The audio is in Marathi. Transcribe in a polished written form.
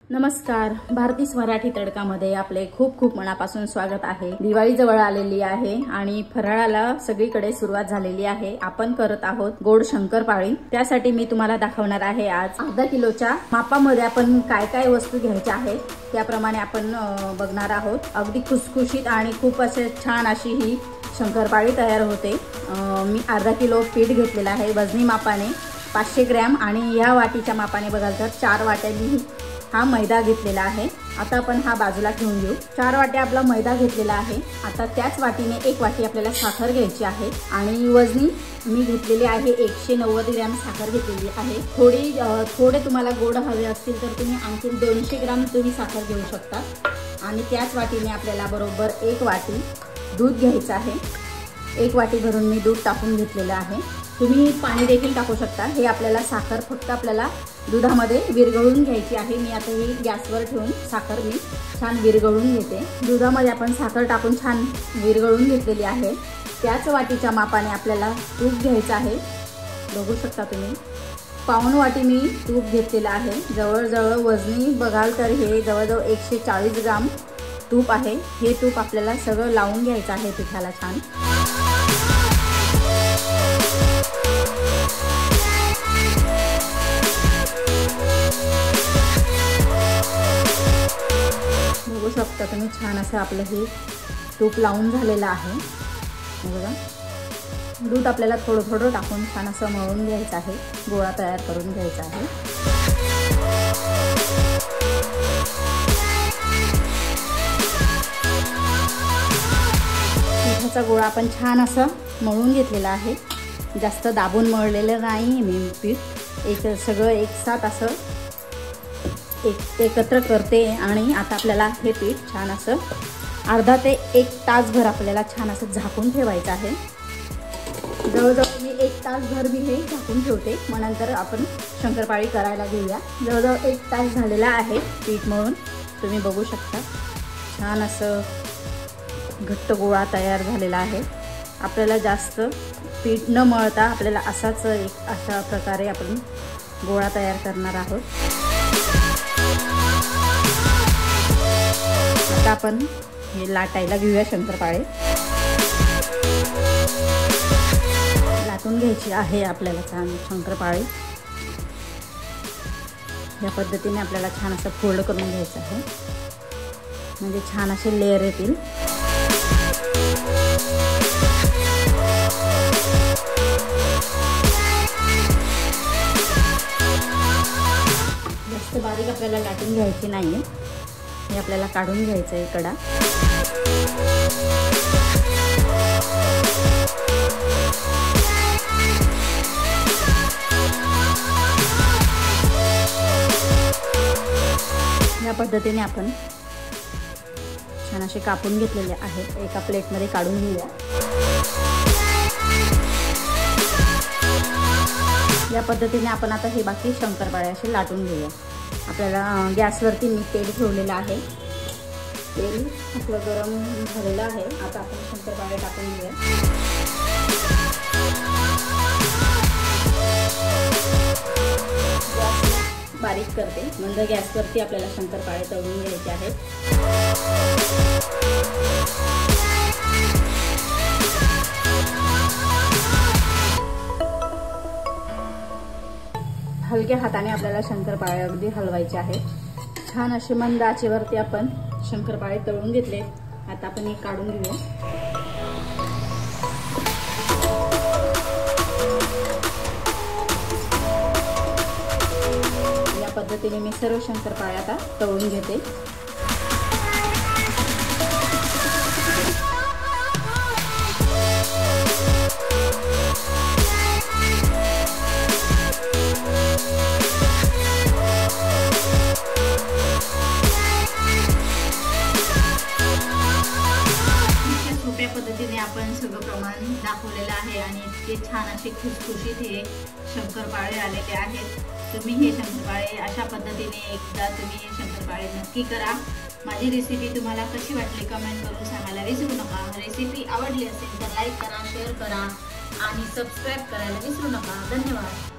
नमस्कार, भारतीस मराठी तडकामध्ये आपले खूप खूप मनापासून स्वागत आहे। दिवाळी जवळ आलेली आहे आणि फराळाला सगळीकडे सुरुवात झालेली आहे। आपण करत आहोत गोड शंकरपाळी। त्यासाठी मी तुम्हाला दाखवणार आहे आज अर्धा किलोच्या मापामध्ये आपण काय काय वस्तू घ्यायच्या आहेत त्याप्रमाणे आपण बघणार आहोत। अगदी खुसखुशीत आणि खूप असे छान अशी ही शंकरपाळी तयार होते। मी अर्धा किलो पीठ घेतलेला आहे वजनी मापाने 500 ग्रॅम आणि या वाटीच्या मापाने बघाल तर 4 वाट्यांनी हा मैदा घेतलेला आहे। आता आपण हा बाजूला ठेवून घेऊ। 4 वाट्या आपला मैदा घेतलेला आहे। आता त्याच वाटीने 1 वाटी आपल्याला साखर घ्यायची आहे आणि वजनी मी घेतलेली आहे 190 ग्रॅम साखर घेतलेली आहे। थोडे तुम्हाला गोड हवे असतील तर तुम्ही आणखी 200 ग्रॅम तुम्ही साखर घेऊ शकता। आणि त्याच वाटीने आपल्याला बरोबर 1 वाटी दूध घ्यायचं आहे। 1 वाटी भरून मी दूध टाकून घेतलेलं आहे। तुम्ही पाणी देखील टाकू शकता। हे आपल्याला साखर फक्त आपल्याला दुधामध्ये विरघळून घ्यायची आहे। मी आता ही गॅसवर ठेवून साखर मी छान विरघळून घेते। दुधामध्ये आपण साखर टाकून छान विरघळून घेतलेली आहे। त्याच वाटीच्या मापाने आपल्याला तूप घ्यायचं आहे। बघू शकता तुम्ही पाऊण वाटी मी तूप घेतलेलं आहे। जवळजवळ वजनी बघाल तर हे जवळजवळ 140 ग्राम तूप आहे। हे तूप आपल्याला सगळं लावून घ्यायचं आहे पिठाला छान। बघू शकता तुम्ही छान असं आपलं हे तूप लावून झालेलं आहे। बघा दूध आपल्याला थोडं थोडं टाकून छान असं मळून घ्यायचं आहे। गोळा तयार करून घ्यायचा आहे। पिठाचा गोळा आपण छान असं मळून घेतलेला आहे। जास्त दाबून मळलेलं नाही मी पीठ। सगळं एकसाथ असं एकत्र करते आणि आता आपल्याला हे पीठ छान असं अर्धा ते 1 तासभर आपल्याला छान असं झाकून ठेवायचं आहे। जवळजवळ मी 1 तासभर मी हे झाकून ठेवते। मग नंतर आपण शंकरपाळी करायला घेऊया। जवळजवळ 1 तास झालेला आहे पीठ मळून। तुम्ही बघू शकता छान असं घट्ट गोळा तयार झालेला आहे। आपल्याला जास्त पीठ न मळता आपल्याला असाच अशा प्रकारे आपण गोळा तयार करणार आहोत। आता आपण हे लाटायला घेऊया शंकरपाळे। लाटून घ्यायची आहे आपल्याला छान शंकरपाळे। या पद्धतीने आपल्याला छान असं फोल्ड करून घ्यायचं आहे म्हणजे छान असे लेयर येतील। जास्त बारीक आपल्याला लाटून घ्यायची नाहीये। हे आपल्याला काढून घ्यायचं आहे कडा। या पद्धतीने आपण छान असे कापून घेतलेले आहेत। एका प्लेटमध्ये काढून घेऊया। या पद्धतीने आपण आता हे बाकी शंकरपाळे असे लाटून घेऊया। आपल्याला गॅसवरती मी तेल ठेवलेलं आहे। तेल आपलं गरम झालेलं आहे। आता आपण शंकरपाळे टाकून घेऊया। गॅस बारीक करते मंद गॅसवरती आपल्याला शंकरपाळे तळून घ्यायचे आहेत। हलक्या हाताने आपल्याला शंकरपाळे अगदी हलवायचे आहेत। छान असे मंद आचेवरती आपण शंकरपाळे तळून घेतले। आता आपण हे काढून घेऊया। या पद्धतीने मी सर्व शंकरपाळे आता तळून घेते। पद्धतीने आपण सगळं प्रमाण दाखवलेलं आहे आणि इतके छान असे खुसखुशीत हे शंकरपाळे आलेले आहेत। तुम्ही हे शंकरपाळे अशा पद्धतीने एकदा तुम्ही हे शंकरपाळे नक्की करा। माझी रेसिपी तुम्हाला कशी वाटली कमेंट करून सांगायला विसरू नका। रेसिपी आवडली असेल तर लाईक करा, शेअर करा आणि सबस्क्राईब करायला विसरू नका। धन्यवाद।